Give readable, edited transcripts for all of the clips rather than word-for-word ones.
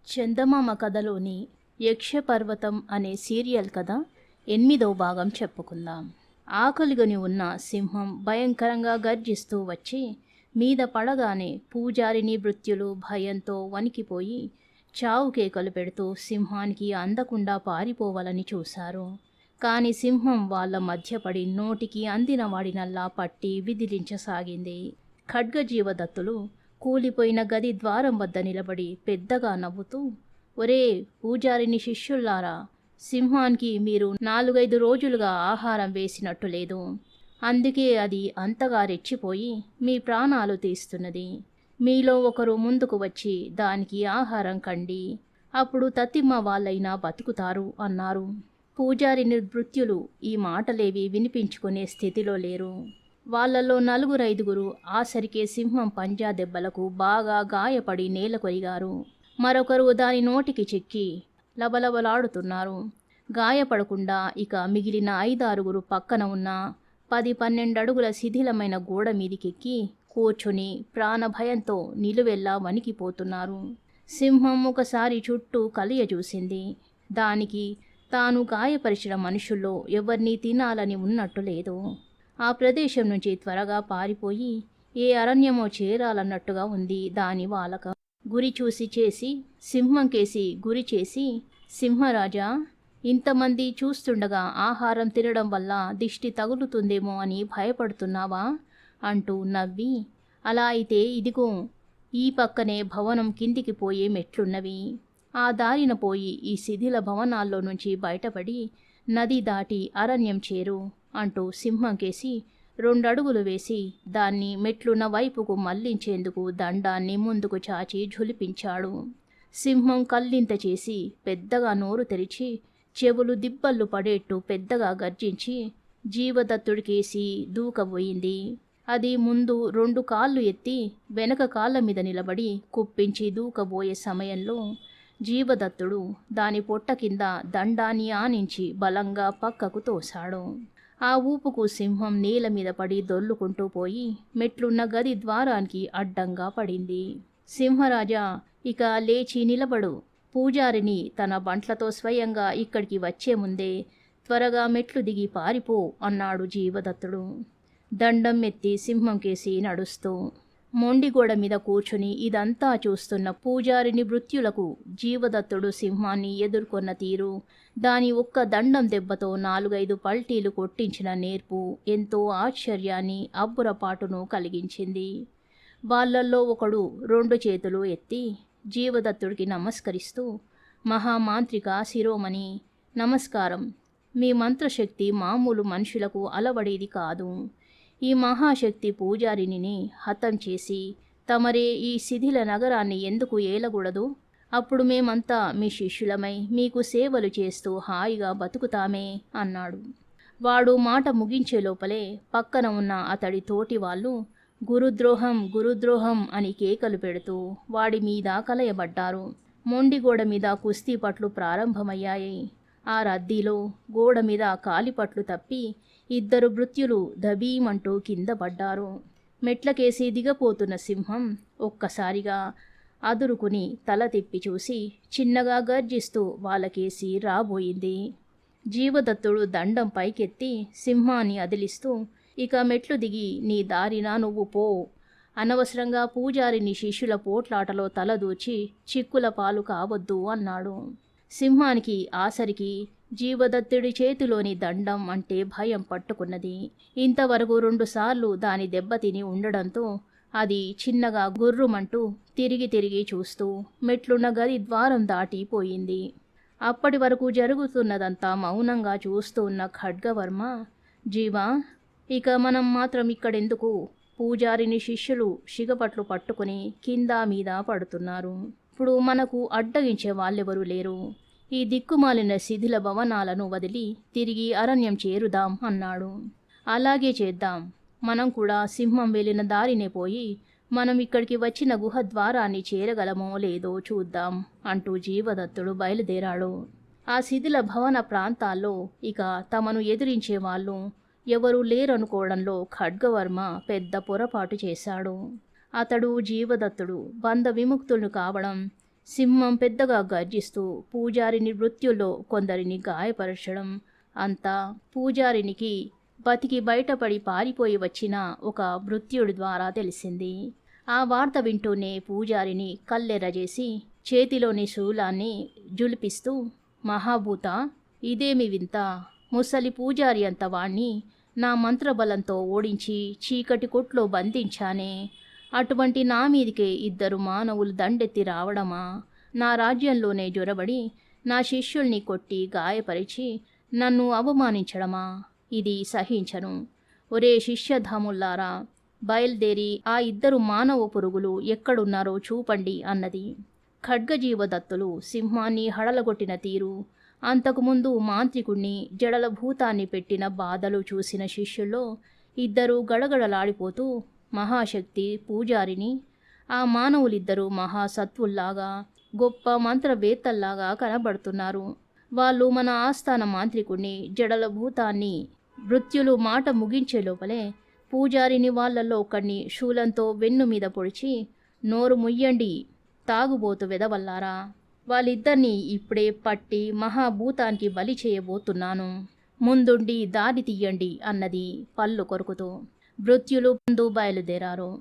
చందమామ కథలోని యక్షపర్వతం అనే సీరియల్ కథ 8వ భాగం చెప్పుకుందాం. ఆకలిగొని ఉన్న సింహం భయంకరంగా గర్జిస్తూ వచ్చి మీద పడగానే పూజారిని భృత్యులు భయంతో వణికిపోయి చావు కేకలు పెడుతూ సింహానికి అందకుండా పారిపోవాలని చూశారు. కాని సింహం వాళ్ళ మధ్యపడి నోటికి అందిన వాడినల్లా పట్టి విదిలించసాగింది. ఖడ్గజీవదత్తులు కూలిపోయిన గది ద్వారం వద్ద నిలబడి పెద్దగా నవ్వుతూ, ఒరే పూజారిని శిష్యుల్లారా, సింహానికి మీరు 4-5 రోజులుగా ఆహారం వేసినట్టు లేదు. అందుకే అది అంతగా రెచ్చిపోయి మీ ప్రాణాలు తీస్తున్నది. మీలో ఒకరు ముందుకు వచ్చి దానికి ఆహారం కండి, అప్పుడు తతిమ్మ వాళ్ళైనా బతుకుతారు అన్నారు. పూజారి నిర్భృత్యులు ఈ మాటలేవి వినిపించుకునే స్థితిలో లేరు. వాళ్లలో 4-5 ఆసరికే సింహం పంజా దెబ్బలకు బాగా గాయపడి నేల కొరిగారు. మరొకరు దాని నోటికి చెక్కి లబలబలాడుతున్నారు. గాయపడకుండా ఇక మిగిలిన 5-6 పక్కన ఉన్న 10-12 అడుగుల శిథిలమైన గోడ మీదికెక్కి కూర్చుని ప్రాణభయంతో నిలువెల్లా వణికిపోతున్నారు. సింహం ఒకసారి చుట్టూ కలియ చూసింది. దానికి తాను గాయపరిచిన మనుషుల్లో ఎవరినీ తినాలని ఉన్నట్టు లేదు. ఆ ప్రదేశం నుంచి త్వరగా పారిపోయి ఏ అరణ్యమో చేరాలన్నట్టుగా ఉంది దాని వాలక. గురి చూసి చేసి సింహం కేసి గురి చేసి, సింహరాజా, ఇంతమంది చూస్తుండగా ఆహారం తినడం వల్ల దిష్టి తగులుతుందేమో అని భయపడుతున్నావా అంటూ నవ్వి, అలా అయితే ఇదిగో ఈ పక్కనే భవనం కిందికి పోయే మెట్లున్నవి. ఆ దారిన పోయి ఈ శిథిల భవనాల్లో నుంచి బయటపడి నది దాటి అరణ్యం చేరు అంటూ సింహం కేసి 2 అడుగులు వేసి దాన్ని మెట్లున్న వైపుకు మళ్లించేందుకు దండాన్ని ముందుకు చాచి ఝులిపించాడు. సింహం కల్లింత చేసి పెద్దగా నోరు తెరిచి చెవులు దిబ్బళ్ళు పడేట్టు పెద్దగా గర్జించి జీవదత్తుడికేసి దూకబోయింది. అది ముందు 2 కాళ్ళు ఎత్తి వెనక కాళ్ళ మీద నిలబడి కుప్పించి దూకబోయే సమయంలో జీవదత్తుడు దాని పొట్ట కింద దండాన్ని ఆనించి బలంగా పక్కకు తోశాడు. ఆ ఊపుకు సింహం నేల మీద పడి దొర్లుకుంటూ పోయి మెట్లున్న గది ద్వారానికి అడ్డంగా పడింది. సింహరాజా, ఇక లేచి నిలబడు. పూజారిని తన బంట్లతో స్వయంగా ఇక్కడికి వచ్చే ముందే త్వరగా మెట్లు దిగి పారిపో అన్నాడు జీవదత్తుడు దండం ఎత్తి సింహం కేసి నడుస్తూ. మొండిగోడ మీద కూర్చుని ఇదంతా చూస్తున్న పూజారిని భృత్యులకు జీవదత్తుడు సింహాన్ని ఎదుర్కొన్న తీరు, దాని ఒక్క దండం దెబ్బతో 4-5 పల్టీలు కొట్టించిన నేర్పు ఎంతో ఆశ్చర్యాన్ని అబ్బురపాటును కలిగించింది. వాళ్ళల్లో ఒకడు 2 చేతులు ఎత్తి జీవదత్తుడికి నమస్కరిస్తూ, మహామాంత్రిక శిరోమణి, నమస్కారం. మీ మంత్రశక్తి మామూలు మనుషులకు అలవడేది కాదు. ఈ మహాశక్తి పూజారిని హతం చేసి తమరే ఈ శిథిల నగరాన్ని ఎందుకు ఏలకూడదు? అప్పుడు మేమంతా మీ శిష్యులమై మీకు సేవలు చేస్తూ హాయిగా బతుకుతామే అన్నాడు. వాడు మాట ముగించే లోపలే పక్కన ఉన్న అతడి తోటి వాళ్ళు గురుద్రోహం గురుద్రోహం అని కేకలు పెడుతూ వాడి మీద కలయబడ్డారు. మొండిగోడ మీద కుస్తీ పట్లు ప్రారంభమయ్యాయి. ఆ రద్దీలో గోడ మీద కాలిపట్లు తప్పి 2 భృత్యులు దబీమంటూ కింద పడ్డారు. మెట్లకేసి దిగపోతున్న సింహం ఒక్కసారిగా అదురుకుని తల తిప్పి చూసి చిన్నగా గర్జిస్తూ వాళ్ళకేసి రాబోయింది. జీవదత్తుడు దండం పైకెత్తి సింహాన్ని అదిలిస్తూ, ఇక మెట్లు దిగి నీ దారిన నువ్వు పో. అనవసరంగా పూజారిని శిష్యుల పోట్లాటలో తలదూచి చిక్కుల పాలు కావద్దు అన్నాడు. సింహానికి ఆసరికి జీవదత్తుడి చేతిలోని దండం అంటే భయం పట్టుకున్నది. ఇంతవరకు 2 సార్లు దాని దెబ్బతిని ఉండడంతో అది చిన్నగా గుర్రుమంటూ తిరిగి చూస్తూ మెట్లున్న గది ద్వారం దాటిపోయింది. అప్పటి వరకు జరుగుతున్నదంతా మౌనంగా చూస్తూ ఉన్న ఖడ్గవర్మ, జీవా, ఇక మనం మాత్రం ఇక్కడెందుకు? పూజారిని శిష్యులు శిగపట్లు పట్టుకుని కింద మీద పడుతున్నారు. ఇప్పుడు మనకు అడ్డగించే వాళ్ళెవరూ లేరు. ఈ దిక్కుమాలిన శిథిల భవనాలను వదిలి తిరిగి అరణ్యం చేరుదాం అన్నాడు. అలాగే చేద్దాం. మనం కూడా సింహం వెళ్ళిన దారినే పోయి మనం ఇక్కడికి వచ్చిన గుహ ద్వారాన్ని చేరగలమో లేదో చూద్దాం అంటూ జీవదత్తుడు బయలుదేరాడు. ఆ శిథిల భవన ప్రాంతాల్లో ఇక తమను ఎదిరించే వాళ్ళు ఎవరూ లేరనుకోవడంలో ఖడ్గవర్మ పెద్ద పొరపాటు చేశాడు. అతడు జీవదత్తుడు బంధ విముక్తులు కావడం సింహం పెద్దగా గర్జిస్తూ పూజారిని మృత్యుల్లో కొందరిని గాయపరచడం అంతా పూజారినికి బతికి బయటపడి పారిపోయి వచ్చిన ఒక మృత్యుడి ద్వారా తెలిసింది. ఆ వార్త వింటూనే పూజారిని కల్లెరజేసి చేతిలోని శూలాన్ని జులిపిస్తూ, మహాభూత, ఇదేమి వింత, ముసలి పూజారి అంత వాణ్ణి నా మంత్రబలంతో ఓడించి చీకటి కొట్లో బంధించానే, అటువంటి నా మీదికే ఇద్దరు మానవులు దండెత్తి రావడమా, నా రాజ్యంలోనే జొరబడి నా శిష్యుల్ని కొట్టి గాయపరిచి నన్ను అవమానించడమా, ఇది సహించను. ఒరే శిష్యధాముల్లారా, బయలుదేరి ఆ ఇద్దరు మానవ పురుగులు ఎక్కడున్నారో చూపండి అన్నది. ఖడ్గజీవదత్తులు సింహాన్ని హడలగొట్టిన తీరు, అంతకుముందు మాంత్రికుణ్ణి జడల భూతాన్ని పెట్టిన బాధలు చూసిన శిష్యుల్లో ఇద్దరు గడగడలాడిపోతూ మహాశక్తి పూజారిని, ఆ మానవులిద్దరూ మహాసత్వుల్లాగా గొప్ప మంత్రవేత్తల్లాగా కనబడుతున్నారు. వాళ్ళు మన ఆస్థాన మాంత్రికుణ్ణి జడల భూతాన్ని మృత్యులు మాట ముగించే లోపలే పూజారిని వాళ్ళల్లో ఒకడిని శూలంతో వెన్ను మీద పొడిచి, నోరు ముయ్యండి తాగుబోతు వెదవల్లారా, వాళ్ళిద్దరినీ ఇప్పుడే పట్టి మహాభూతానికి బలి చేయబోతున్నాను, ముందుండి దారి తీయండి అన్నది పళ్ళు కొరుకుతూ. మృత్యులు ముందు బయలుదేరారు.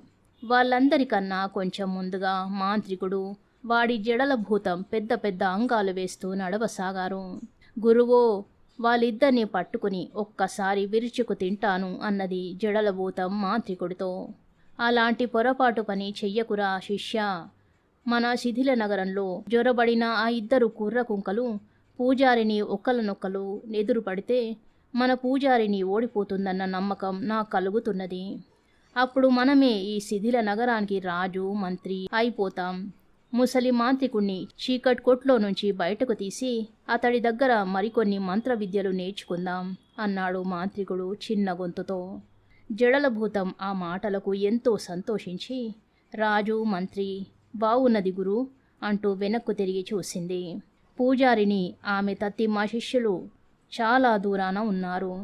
వాళ్ళందరికన్నా కొంచెం ముందుగా మాంత్రికుడు వాడి జడల భూతం పెద్ద పెద్ద అంగాలు వేస్తూ నడవసాగారు. గురువో, వాళ్ళిద్దరినీ పట్టుకుని ఒక్కసారి విరుచుకు తింటాను అన్నది జడలభూతం మాంత్రికుడితో. అలాంటి పొరపాటు పని చెయ్యకురా శిష్య. మన శిథిల నగరంలో జొరబడిన ఆ ఇద్దరు కుర్ర కుంకలు పూజారిని ఒక్కలనొక్కలు ఎదురుపడితే మన పూజారిని ఓడిపోతుందన్న నమ్మకం నాకు కలుగుతున్నది. అప్పుడు మనమే ఈ శిథిల నగరానికి రాజు మంత్రి అయిపోతాం. ముసలి మాంత్రికుణ్ణి చీకటి కొట్లో నుంచి బయటకు తీసి అతడి దగ్గర మరికొన్ని మంత్ర విద్యలు నేర్చుకుందాం అన్నాడు మాంత్రికుడు చిన్న గొంతుతో. జడలభూతం ఆ మాటలకు ఎంతో సంతోషించి, రాజు మంత్రి, బావున్నది గురు అంటూ వెనక్కు తిరిగి చూసింది. పూజారిని ఆమె తత్తిమా శిష్యులు చాలా దూరాన ఉన్నారు.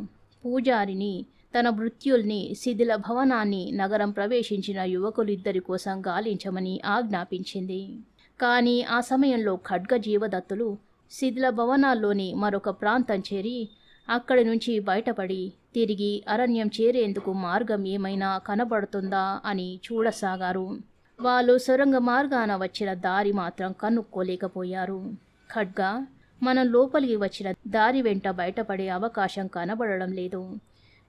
పూజారిని తన మృత్యుల్ని శిథిల భవనాన్ని నగరం ప్రవేశించిన యువకులిద్దరి కోసం గాలించమని ఆజ్ఞాపించింది. కానీ ఆ సమయంలో ఖడ్గజీవదత్తులు శిథిల భవనాల్లోని మరొక ప్రాంతం చేరి అక్కడి నుంచి బయటపడి తిరిగి అరణ్యం చేరేందుకు మార్గం ఏమైనా కనబడుతుందా అని చూడసాగారు. వాళ్ళు సొరంగ మార్గాన వచ్చిన దారి మాత్రం కనుక్కోలేకపోయారు. ఖడ్గ, మనం లోపలికి వచ్చిన దారి వెంట బయటపడే అవకాశం కనబడడం లేదు.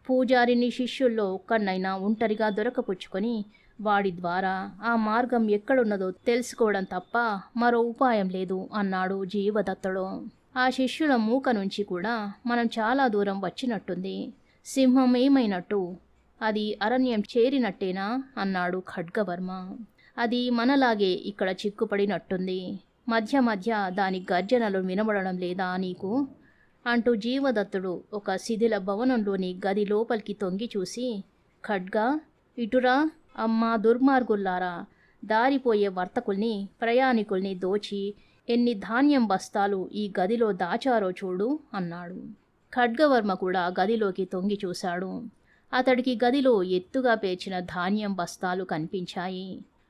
పూజారిని శిష్యుల్లో ఒక్కనైనా ఒంటరిగా దొరకపుచ్చుకొని వాడి ద్వారా ఆ మార్గం ఎక్కడున్నదో తెలుసుకోవడం తప్ప మరో ఉపాయం లేదు అన్నాడు జీవదత్తుడు. ఆ శిష్యుల మూక నుంచి కూడా మనం చాలా దూరం వచ్చినట్టుంది. సింహం ఏమైనట్టు? అది అరణ్యం చేరినట్టేనా అన్నాడు ఖడ్గవర్మ. అది మనలాగే ఇక్కడ చిక్కుపడినట్టుంది. మధ్య మధ్య దాని గర్జనలు వినబడడం లేదా నీకు అంటూ జీవదత్తుడు ఒక శిథిల భవనంలోని గది లోపలికి తొంగి చూసి, ఖడ్గా, ఇటురా, అమ్మా దుర్మార్గుల్లారా, దారిపోయే వర్తకుల్ని ప్రయాణికుల్ని దోచి ఎన్ని ధాన్యం బస్తాలు ఈ గదిలో దాచారో చూడు అన్నాడు. ఖడ్గవర్మ కూడా గదిలోకి తొంగి చూశాడు. అతడికి గదిలో ఎత్తుగా పేర్చిన ధాన్యం బస్తాలు కనిపించాయి.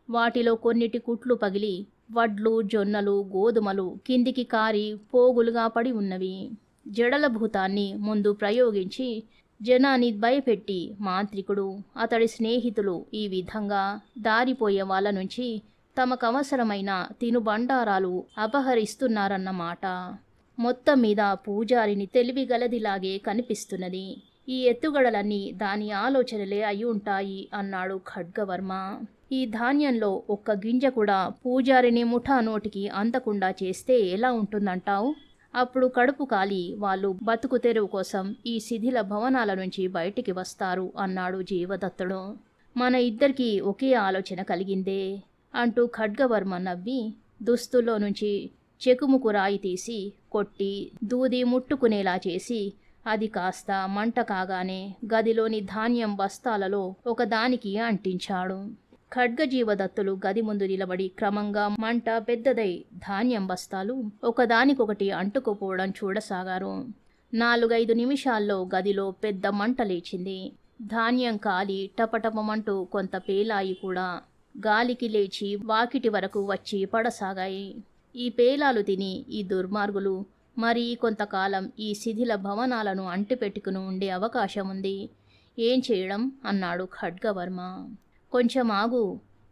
వాటిలో కొన్నిటి కుట్లు పగిలి వడ్లు, జొన్నలు, గోధుమలు కిందికి కారి పోగులుగా పడి ఉన్నవి. జడలభూతాన్ని ముందు ప్రయోగించి జనాన్ని భయపెట్టి మాంత్రికుడు, అతడి స్నేహితులు ఈ విధంగా దారిపోయే వాళ్ళ నుంచి తమకవసరమైన తినుబండారాలు అపహరిస్తున్నారన్నమాట. మొత్తం మీద పూజారిని తెలివిగలదిలాగే కనిపిస్తున్నది. ఈ ఎత్తుగడలన్నీ దాని ఆలోచనలే అయి ఉంటాయి అన్నాడు ఖడ్గవర్మ. ఈ ధాన్యంలో ఒక్క గింజ కూడా పూజారిని ముఠా నోటికి అందకుండా చేస్తే ఎలా ఉంటుందంటావు? అప్పుడు కడుపు కాలి వాళ్ళు బతుకు తెరువు కోసం ఈ శిథిల భవనాల నుంచి బయటికి వస్తారు అన్నాడు జీవదత్తుడు. మన ఇద్దరికీ ఒకే ఆలోచన కలిగిందే అంటూ ఖడ్గవర్మ నవ్వి దుస్తుల్లో నుంచి చెకుముకు రాయి తీసి కొట్టి దూది ముట్టుకునేలా చేసి అది కాస్త మంట కాగానే గదిలోని ధాన్యం బస్తాలలో ఒకదానికి అంటించాడు. ఖడ్గజీవదత్తులు గది ముందు నిలబడి క్రమంగా మంట పెద్దదై ధాన్యం బస్తాలు ఒకదానికొకటి అంటుకుపోవడం చూడసాగారు. 4-5 నిమిషాల్లో గదిలో పెద్ద మంట లేచింది. ధాన్యం కాలి టపటపమంటూ కొంత పేలాయి కూడా గాలికి లేచి వాకిటి వరకు వచ్చి పడసాగాయి. ఈ పేలాలు తిని ఈ దుర్మార్గులు మరి కొంతకాలం ఈ శిథిల భవనాలను అంటిపెట్టుకుని ఉండే అవకాశం ఉంది. ఏం చేయడం అన్నాడు ఖడ్గవర్మ. కొంచెం ఆగు,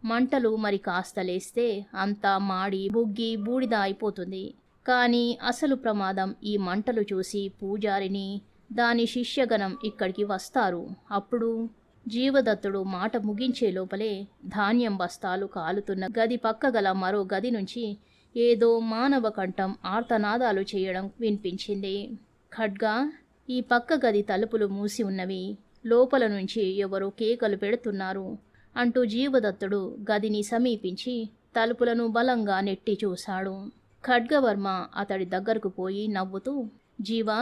మంటలు మరి కాస్త లేస్తే అంతా మాడి బుగ్గి బూడిద అయిపోతుంది. కానీ అసలు ప్రమాదం ఈ మంటలు చూసి పూజారిని దాని శిష్యగణం ఇక్కడికి వస్తారు. అప్పుడు జీవదత్తుడు మాట ముగించే లోపలే ధాన్యం బస్తాలు కాలుతున్న గది పక్కగల మరో గది నుంచి ఏదో మానవ కంఠం ఆర్తనాదాలు చేయడం వినిపించింది. ఖడ్గా, ఈ పక్క గది తలుపులు మూసి ఉన్నవి, లోపల నుంచి ఎవరో కేకలు పెడుతున్నారు అంటూ జీవదత్తుడు గదిని సమీపించి తలుపులను బలంగా నెట్టి చూశాడు. ఖడ్గవర్మ అతడి దగ్గరకు పోయి నవ్వుతూ, జీవా,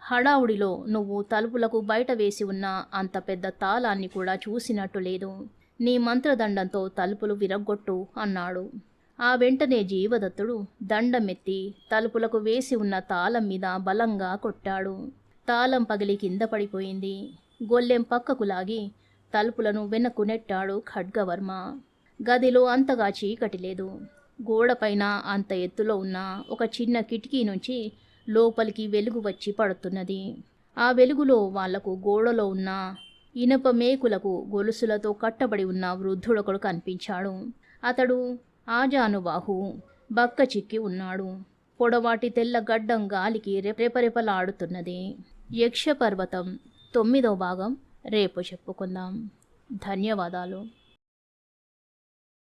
హడావుడిలో నువ్వు తలుపులకు బయట వేసి ఉన్న అంత పెద్ద తాళాన్ని కూడా చూసినట్టు లేదు. నీ మంత్రదండంతో తలుపులు విరగ్గొట్టు అన్నాడు. ఆ వెంటనే జీవదత్తుడు దండమెత్తి తలుపులకు వేసి ఉన్న తాళం మీద బలంగా కొట్టాడు. తాళం పగిలి కింద పడిపోయింది. గొల్లెం పక్కకు లాగి తలుపులను వెనక్కు నెట్టాడు ఖడ్గవర్మ. గదిలో అంతగా చీకటి లేదు. గోడపైన అంత ఎత్తులో ఉన్న ఒక చిన్న కిటికీ నుంచి లోపలికి వెలుగు వచ్చి పడుతున్నది. ఆ వెలుగులో వాళ్లకు గోడలో ఉన్న ఇనప మేకులకు గొలుసులతో కట్టబడి ఉన్న వృద్ధుడొకడు కనిపించాడు. అతడు ఆజానుబాహు, బక్క చిక్కి ఉన్నాడు. పొడవాటి తెల్ల గడ్డం గాలికి రెపరెపలాడుతున్నది. యక్షపర్వతం 9వ భాగం రేపు చెప్పుకుందాం. ధన్యవాదాలు.